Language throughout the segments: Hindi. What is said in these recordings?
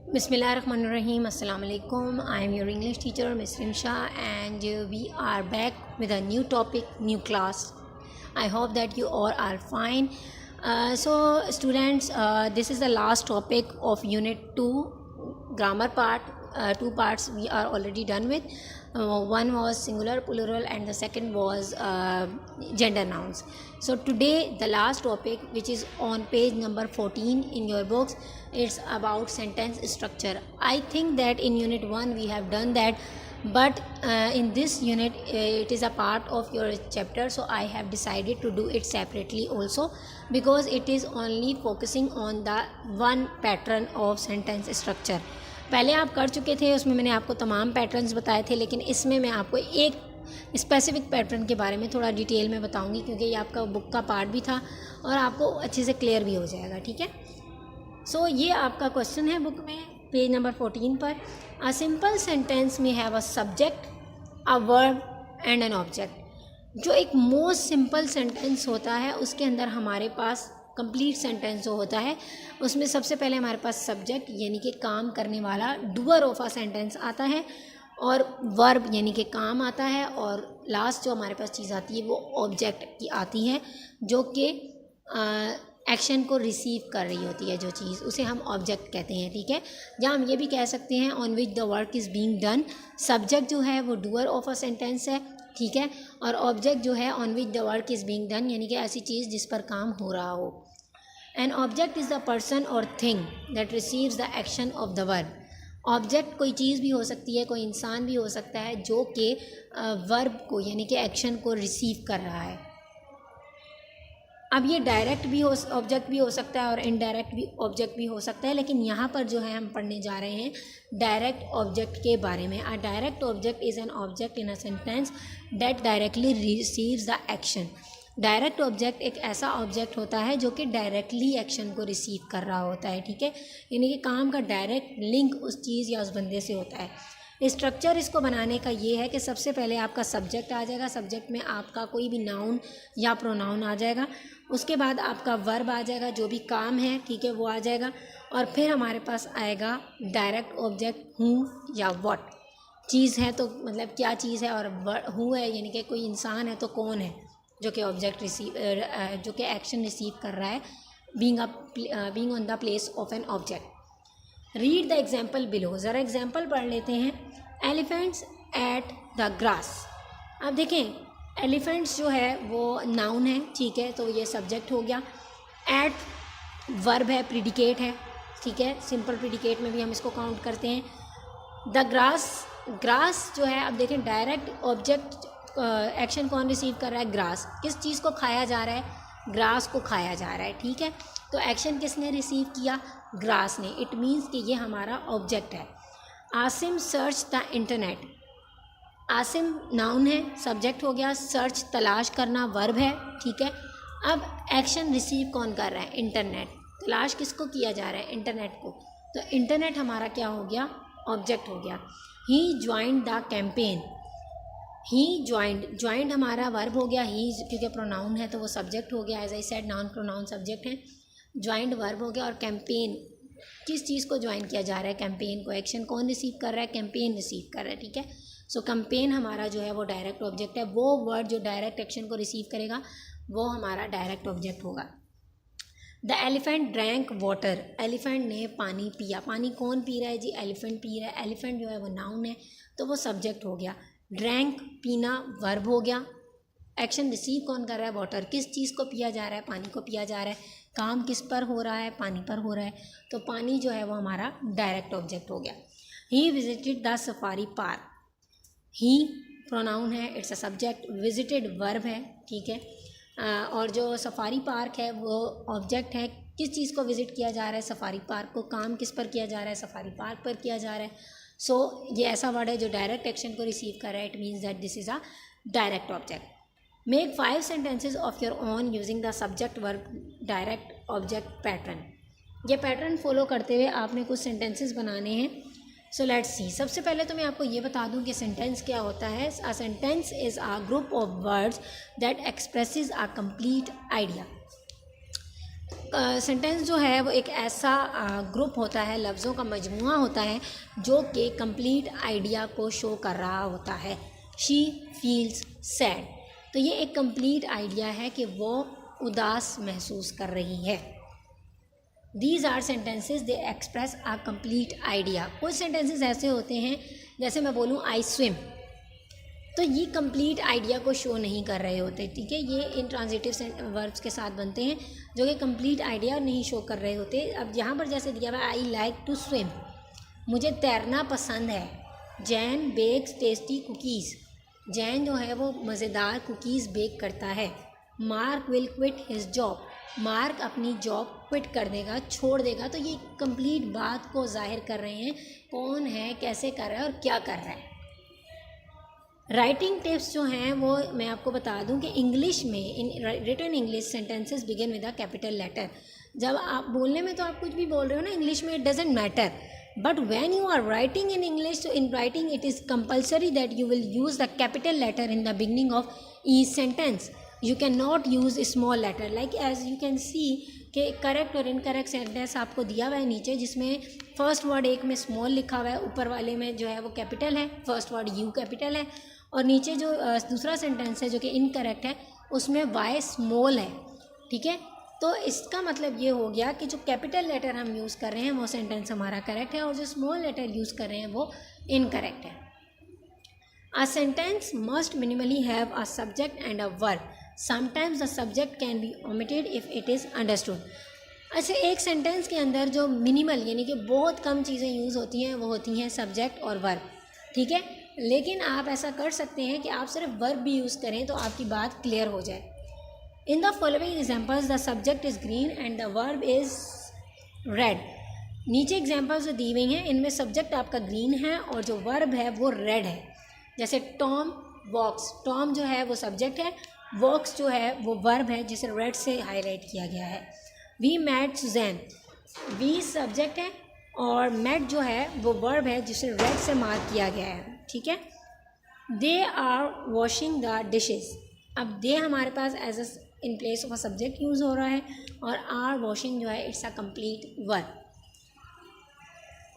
Bismillahirrahmanirrahim. Assalamu alaikum. I am your English teacher, Ms. Rimsha, and we are back with a new topic, new class. I hope that you all are fine. So students, this is the last topic of Unit 2, grammar part. Two parts we are already done with. One was singular, plural, and the second was gender nouns. So today the last topic, which is on page number 14 in your books, it's about sentence structure. I think that in Unit 1 we have done that, but in this unit it is a part of your chapter, so I have decided to do it separately also, because it is only focusing on the one pattern of sentence structure. पहले आप कर चुके थे, उसमें मैंने आपको तमाम पैटर्न्स बताए थे, लेकिन इसमें मैं आपको एक स्पेसिफिक पैटर्न के बारे में थोड़ा डिटेल में बताऊंगी, क्योंकि ये आपका बुक का पार्ट भी था और आपको अच्छे से क्लियर भी हो जाएगा. ठीक है. सो ये आपका क्वेश्चन है बुक में पेज नंबर 14 पर. अ सिंपल सेंटेंस में have a subject, a verb and an object. जो एक मोस्ट सिंपल सेंटेंस होता है उसके अंदर हमारे पास कंप्लीट सेंटेंस जो होता है उसमें सबसे पहले हमारे पास सब्जेक्ट यानी कि काम करने वाला डूअर ऑफ अ सेंटेंस आता है, और वर्ब यानी कि काम आता है, और लास्ट जो हमारे पास चीज़ आती है वो ऑब्जेक्ट की आती है, जो कि एक्शन को रिसीव कर रही होती है. जो चीज़ उसे हम ऑब्जेक्ट कहते हैं. ठीक है. या हम ये भी कह सकते हैं on which the work is being done. Subject जो है वो डूअर ऑफ अ सेंटेंस है. ठीक है. और ऑब्जेक्ट जो है on which the work is being done यानी कि ऐसी चीज़ जिस पर काम हो रहा हो. An object is the person और thing that receives the action of the verb. Object कोई चीज़ भी हो सकती है, कोई इंसान भी हो सकता है जो कि वर्ब को यानी कि एक्शन को रिसीव कर रहा है. अब ये डायरेक्ट भी हो ऑब्जेक्ट भी हो सकता है और इनडायरेक्ट भी ऑब्जेक्ट भी हो सकता है, लेकिन यहाँ पर जो है हम पढ़ने जा रहे हैं डायरेक्ट ऑब्जेक्ट के बारे में. अ direct object is an object in a sentence that directly receives the action. Direct object एक ऐसा ऑब्जेक्ट होता है जो कि डायरेक्टली एक्शन को रिसीव कर रहा होता है. ठीक है. यानी कि काम का डायरेक्ट लिंक उस चीज़ या उस बंदे से होता है. स्ट्रक्चर इसको बनाने का ये है कि सबसे पहले आपका सब्जेक्ट आ जाएगा. सब्जेक्ट में आपका कोई भी नाउन या प्रोनाउन आ जाएगा. उसके बाद आपका वर्ब आ जाएगा, जो भी काम है. ठीक है, वो आ जाएगा. और फिर हमारे पास आएगा डायरेक्ट ऑब्जेक्ट हूँ या व्हाट. चीज़ है तो मतलब क्या चीज़ है, और हूँ है यानी कि कोई इंसान है तो कौन है जो कि ऑब्जेक्ट रिसीव जो कि एक्शन रिसीव कर रहा है, being on the place of an object. Read the example below. ज़रा एग्जाम्पल पढ़ लेते हैं. Elephants at the grass. अब देखें, एलिफेंट्स जो है वो नाउन है. ठीक है, तो ये सब्जेक्ट हो गया. एट वर्ब है, प्रिडिकेट है. ठीक है, सिंपल प्रिडिकेट में भी हम इसको काउंट करते हैं. द ग्रास, ग्रास जो है, अब देखें डायरेक्ट ऑब्जेक्ट एक्शन कौन रिसीव कर रहा है? ग्रास. किस चीज़ को खाया जा रहा है? ग्रास को खाया जा रहा है. ठीक है, तो एक्शन किसने रिसीव किया? ग्रास ने. इट मीन्स कि ये हमारा ऑब्जेक्ट है. Asim search the internet. Asim noun है, सब्जेक्ट हो गया. सर्च तलाश करना वर्ब है. ठीक है. अब एक्शन रिसीव कौन कर रहा है? इंटरनेट. तलाश किसको किया जा रहा है? इंटरनेट को. तो इंटरनेट हमारा क्या हो गया? ऑब्जेक्ट हो गया. He joined the campaign. He joined, joined हमारा वर्ब हो गया. ही क्योंकि प्रोनाउन है तो वो सब्जेक्ट हो गया. As I said noun pronoun subject है. ज्वाइंड वर्ब हो गया. और कैंपेन, किस चीज़ को ज्वाइन किया जा रहा है? कैंपेन को. एक्शन कौन रिसीव कर रहा है? कैंपेन रिसीव कर रहा है. ठीक है. सो कैंपेन हमारा जो है वो डायरेक्ट ऑब्जेक्ट है. वो वर्ड जो डायरेक्ट एक्शन को रिसीव करेगा वो हमारा डायरेक्ट ऑब्जेक्ट होगा. The elephant drank water. Elephant ने पानी पिया. पानी कौन पी रहा है जी? एलिफेंट पी रहा है. एलिफेंट जो है वो नाउन है तो वो सब्जेक्ट हो गया. ड्रैंक पीना वर्ब हो गया. एक्शन रिसीव कौन कर रहा है? वाटर. किस चीज़ को पिया जा रहा है? पानी को पिया जा रहा है. काम किस पर हो रहा है? पानी पर हो रहा है. तो पानी जो है वो हमारा डायरेक्ट ऑब्जेक्ट हो गया. He visited the safari park. He pronoun है, it's a subject. Visited verb है. ठीक है. और जो सफारी पार्क है वो ऑब्जेक्ट है. किस चीज़ को विज़िट किया जा रहा है? सफारी पार्क को. काम किस पर किया जा रहा है? सफारी पार्क पर किया जा रहा है. सो ये ऐसा वर्ड है जो डायरेक्ट एक्शन को रिसीव कर रहा है. It means that this is a direct object. Make 5 sentences of your own using the subject verb direct object pattern. ये पैटर्न फॉलो करते हुए आपने कुछ सेंटेंसेस बनाने हैं. So let's see. सबसे पहले तो मैं आपको ये बता दूं कि सेंटेंस क्या होता है. A sentence is a group of words that expresses a complete idea. Sentence जो है वो एक ऐसा ग्रुप होता है, लफ्ज़ों का मजमूआ होता है जो कि कंप्लीट आइडिया को शो कर रहा होता है। शी फील्स सैड, तो ये एक कंप्लीट आइडिया है कि वो उदास महसूस कर रही है। These are sentences they express a complete idea. कुछ सेंटेंसेस ऐसे होते हैं, जैसे मैं बोलूँ आई स्विम, तो ये कंप्लीट आइडिया को शो नहीं कर रहे होते, ठीक है। ये इंट्रांजिटिव वर्ब्स के साथ बनते हैं जो कि कंप्लीट आइडिया नहीं शो कर रहे होते। अब यहाँ पर जैसे दिया हुआ आई लाइक टू स्विम, मुझे तैरना पसंद है। Jan bakes tasty cookies, Jan जो है वो मज़ेदार कुकीज़ बेक करता है। Mark will quit his job, Mark अपनी जॉब क्विट कर देगा, छोड़ देगा। तो ये कंप्लीट बात को जाहिर कर रहे हैं, कौन है, कैसे कर रहा है और क्या कर रहा है। राइटिंग टिप्स जो हैं वो मैं आपको बता दूं कि इंग्लिश में in written English sentences begin with a capital letter. जब आप बोलने में तो आप कुछ भी बोल रहे हो ना इंग्लिश में, it doesn't matter, but when you are writing in English, so in writing it is compulsory that you will use the capital letter in the beginning of each sentence. You cannot use a small letter, like as you can see कि करेक्ट और इनकरेक्ट सेंटेंस आपको दिया हुआ है नीचे, जिसमें फर्स्ट वर्ड एक में स्मॉल लिखा हुआ है, ऊपर वाले में जो है वो कैपिटल है, फर्स्ट वर्ड यू कैपिटल है, और नीचे जो दूसरा सेंटेंस है जो कि इनकरेक्ट है उसमें वाई स्मॉल है, ठीक है। तो इसका मतलब ये हो गया कि जो कैपिटल लेटर हम यूज़ कर रहे हैं वो सेंटेंस हमारा करेक्ट है, और जो स्मॉल लेटर यूज़ कर रहे हैं वो इनकरेक्ट है। A sentence must minimally have a subject and a verb. Sometimes the subject can be omitted if it is understood. अच्छा, एक सेंटेंस के अंदर जो मिनिमल यानी कि बहुत कम चीज़ें यूज़ होती हैं वो होती हैं सब्जेक्ट और वर्ब, ठीक है। लेकिन आप ऐसा कर सकते हैं कि आप सिर्फ वर्ब भी यूज़ करें तो आपकी बात क्लियर हो जाए। In the following examples the subject is green and the verb is red. नीचे एग्जाम्पल्स जो दी हुई हैं इनमें सब्जेक्ट आपका ग्रीन है और जो वर्ब है वो रेड है। जैसे टॉम वॉक्स, टॉम जो है वो सब्जेक्ट है, वॉक्स जो है वो वर्ब है जिसे रेड से हाईलाइट किया गया है। We Matt Susan, we subject है और मैट जो है वो वर्ब है जिसे रेड से मार्क किया गया है, ठीक है। They are washing the dishes, अब दे हमारे पास as a in place of a subject use हो रहा है और आर वॉशिंग जो है it's a complete verb.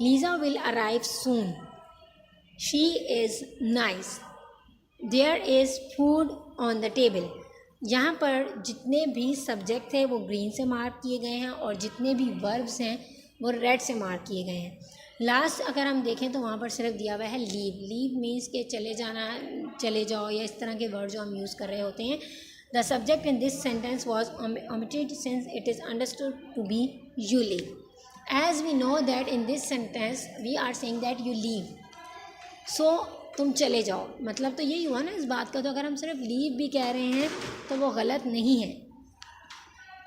Lisa will arrive soon, she is nice. There is food on the table, यहाँ पर जितने भी सब्जेक्ट थे वो ग्रीन से मार्क किए गए हैं और जितने भी वर्ब्स हैं वो रेड से मार्क किए गए हैं। लास्ट अगर हम देखें तो वहाँ पर सिर्फ दिया हुआ है लीव। लीव मीन्स के चले जाना, चले जाओ, या इस तरह के वर्ड जो हम यूज़ कर रहे होते हैं। The subject in this sentence was omitted since it is understood to be you leave. As we know that in this sentence we are saying that you leave, so तुम चले जाओ, मतलब तो यही हुआ ना इस बात का। तो अगर हम सिर्फ लीव भी कह रहे हैं तो वो गलत नहीं है।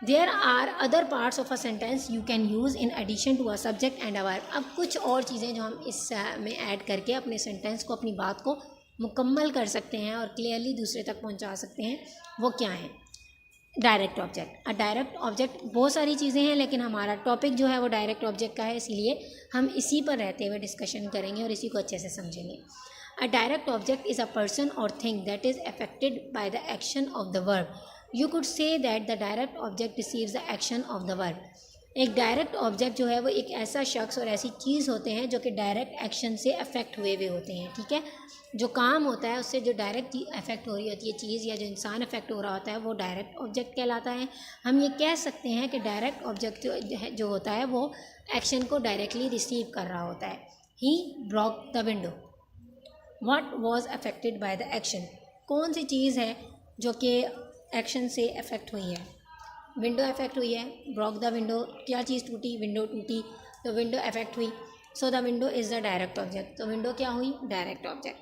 There are other parts of a sentence you can use in addition to a subject and a verb. अब कुछ और चीज़ें जो हम इस में ऐड करके अपने सेंटेंस को, अपनी बात को मुकम्मल कर सकते हैं और क्लियरली दूसरे तक पहुंचा सकते हैं, वो क्या है? Direct object. डायरेक्ट ऑब्जेक्ट बहुत सारी चीज़ें हैं लेकिन हमारा टॉपिक जो है वो डायरेक्ट ऑब्जेक्ट का है, इसलिए हम इसी पर रहते हुए डिस्कशन करेंगे और इसी को अच्छे से समझेंगे। A direct object is a person or thing that is affected by the action of the verb. You could say that the direct object receives the action of the verb. एक डायरेक्ट ऑब्जेक्ट जो है वो एक ऐसा शख्स और ऐसी चीज़ होते हैं जो कि डायरेक्ट एक्शन से अफेक्ट हुए हुए होते हैं, ठीक है। जो काम होता है उससे जो डायरेक्ट अफेक्ट हो रही होती है चीज़, या जो इंसान अफेक्ट हो रहा होता है, वो डायरेक्ट ऑब्जेक्ट कहलाता है। हम ये कह सकते हैं कि डायरेक्ट ऑब्जेक्ट जो होता है वो एक्शन को डायरेक्टली रिसीव कर रहा होता है। He broke the window. What was affected by the action? कौन सी चीज़ है जो कि एक्शन से अफेक्ट हुई है? विंडो अफेक्ट हुई है, ब्रोक द विंडो, क्या चीज़ टूटी? विंडो टूटी, तो विंडो अफेक्ट हुई। So the window is the direct object, तो विंडो क्या हुई? Direct object.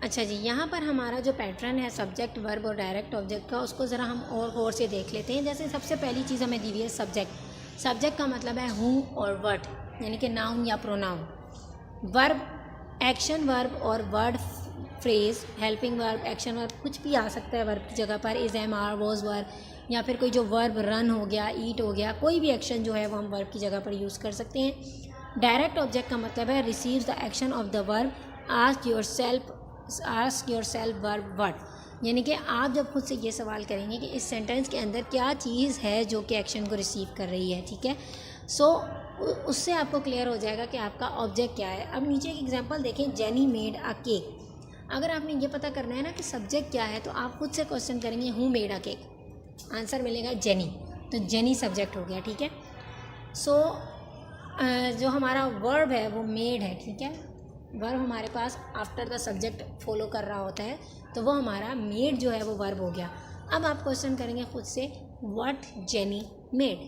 अच्छा जी, यहाँ पर हमारा जो पैटर्न है सब्जेक्ट, वर्ब और डायरेक्ट ऑब्जेक्ट का, उसको ज़रा हम और गौर से देख लेते हैं। जैसे सबसे पहली चीज़ हमें दी हुई है सब्जेक्ट। सब्जेक्ट का मतलब है हूँ और व्हाट, यानी कि नाउन या प्रोनाउन। वर्ब एक्शन वर्ब और word phrase, helping verb, action verb, कुछ भी आ सकता है वर्ब की जगह पर। Is, am, are, was verb, या फिर कोई जो वर्ब रन हो गया, ईट हो गया, कोई भी एक्शन जो है वो हम वर्ब की जगह पर यूज़ कर सकते हैं। डायरेक्ट ऑब्जेक्ट का मतलब है receives the action of the verb. Ask your self verb what, यानी कि आप जब खुद से ये सवाल करेंगे कि इस सेंटेंस के अंदर क्या चीज़ है जो कि एक्शन को रिसीव कर रही है, ठीक है। सो उससे आपको क्लियर हो जाएगा कि आपका ऑब्जेक्ट क्या है। अब नीचे एक एग्जांपल देखें, जेनी मेड अ केक। अगर आपने ये पता करना है ना कि सब्जेक्ट क्या है, तो आप खुद से क्वेश्चन करेंगे who made a cake, answer मिलेगा जेनी, तो जेनी सब्जेक्ट हो गया, ठीक है। सो जो हमारा वर्ब है वो मेड है, ठीक है। वर्ब हमारे पास आफ्टर द सब्जेक्ट फॉलो कर रहा होता है, तो वो हमारा मेड जो है वो वर्ब हो गया। अब आप क्वेश्चन करेंगे खुद से व्हाट जेनी मेड,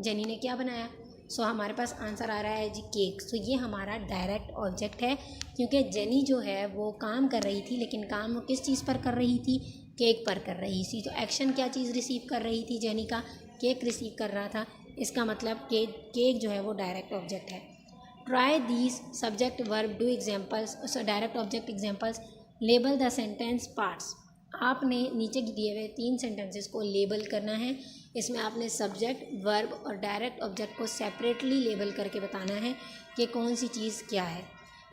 जेनी ने क्या बनाया। सो हमारे पास आंसर आ रहा है जी केक। सो ये हमारा डायरेक्ट ऑब्जेक्ट है, क्योंकि जेनी जो है वो काम कर रही थी, लेकिन काम वो किस चीज़ पर कर रही थी, केक पर कर रही थी। तो एक्शन क्या चीज़ रिसीव कर रही थी जेनी का, केक रिसीव कर रहा था। इसका मतलब केक जो है वो डायरेक्ट ऑब्जेक्ट है। Try these subject verb do examples, direct object examples, label the sentence parts. आपने नीचे दिए हुए 3 सेंटेंसेस को लेबल करना है। इसमें आपने सब्जेक्ट, वर्ब और डायरेक्ट ऑब्जेक्ट को सेपरेटली लेबल करके बताना है कि कौन सी चीज़ क्या है।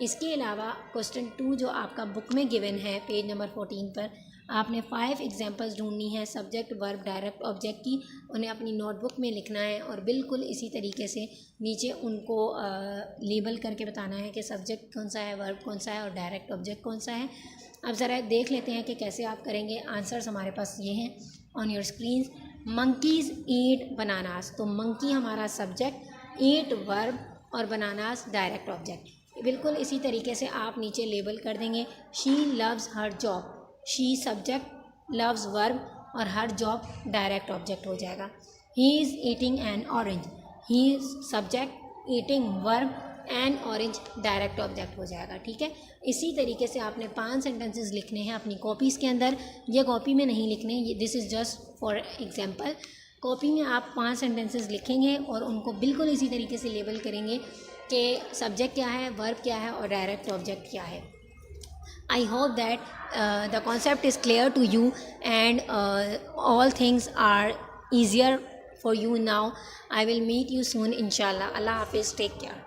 इसके अलावा क्वेश्चन 2 जो आपका बुक में गिवन है पेज नंबर 14 पर, आपने 5 एग्जांपल्स ढूंढनी है सब्जेक्ट, वर्ब, डायरेक्ट ऑब्जेक्ट की। उन्हें अपनी नोटबुक में लिखना है और बिल्कुल इसी तरीके से नीचे उनको लेबल करके बताना है कि सब्जेक्ट कौन सा है, वर्ब कौन सा है और डायरेक्ट ऑब्जेक्ट कौन सा है। अब ज़रा देख लेते हैं कि कैसे आप करेंगे। आंसर्स हमारे पास ये हैं on your screen. Monkeys eat bananas, तो मंकी हमारा सब्जेक्ट, ईट वर्ब और बनानास डायरेक्ट ऑब्जेक्ट। बिल्कुल इसी तरीके से आप नीचे लेबल कर देंगे। She loves her job, she subject, loves verb और हर जॉब डायरेक्ट ऑब्जेक्ट हो जाएगा। He is eating N orange, he is subject, eating verb and orange direct object हो जाएगा, ठीक है। इसी तरीके से आपने 5 सेंटेंसेस लिखने हैं अपनी कॉपीज़ के अंदर। ये कॉपी में नहीं लिखने, ये this is just for example. Copy में आप 5 सेंटेंसेस लिखेंगे और उनको बिल्कुल इसी तरीके से लेबल करेंगे कि सब्जेक्ट क्या है, वर्ब क्या है और डायरेक्ट ऑब्जेक्ट क्या है। I hope that the concept is clear to you and all things are easier for you now. I will meet you soon inshallah. Allah Hafiz, take care.